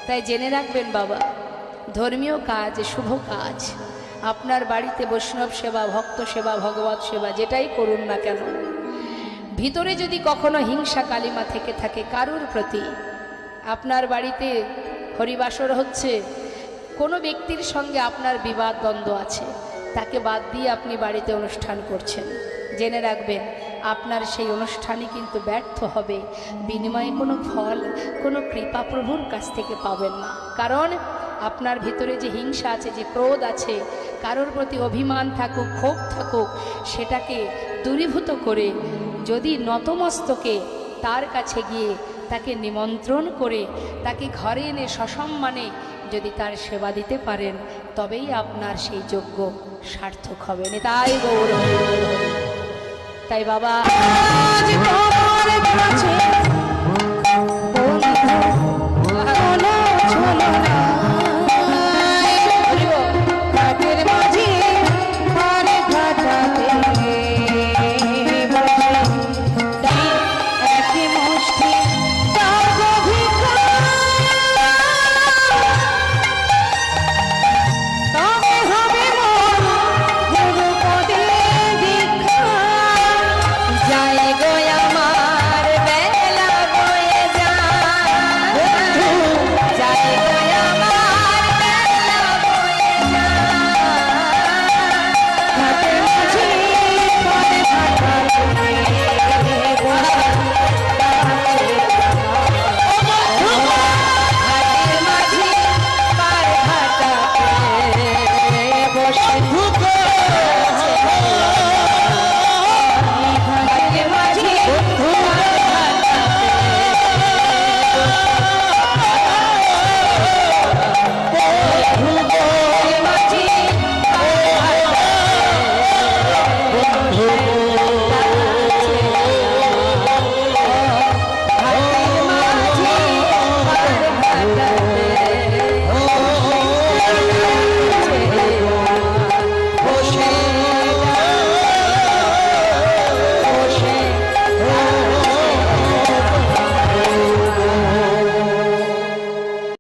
তাই জেনে রাখবেন বাবা, ধর্মীয় কাজ, শুভ কাজ, আপনার বাড়িতে বৈষ্ণব সেবা, ভক্ত সেবা, ভগবত সেবা যেটাই করুন না কেন, ভিতরে যদি কখনো হিংসা কালিমা থেকে থাকে কারুর প্রতি, আপনার বাড়িতে হরিবাসর হচ্ছে, কোনো ব্যক্তির সঙ্গে আপনার বিবাদ দ্বন্দ্ব আছে, তাকে বাদ দিয়ে আপনি বাড়িতে অনুষ্ঠান করছেন, জেনে রাখবেন আপনার সেই অনুষ্ঠানই কিন্তু ব্যর্থ হবে, বিনিময়ে কোনো ফল, কোনো কৃপা প্রভুর কাছ থেকে পাবেন না। কারণ আপনার ভিতরে যে হিংসা আছে, যে ক্রোধ আছে, কারোর প্রতি অভিমান থাকুক, ক্ষোভ থাকুক, সেটাকে দূরীভূত করে যদি নতমস্তকে তার কাছে গিয়ে তাকে নিমন্ত্রণ করে তাকে ঘরে এনে সসম্মানে যদি তার সেবা দিতে পারেন, তবেই আপনার সেই যজ্ঞ সার্থক হবে। তাই গৌর, তাই বাবা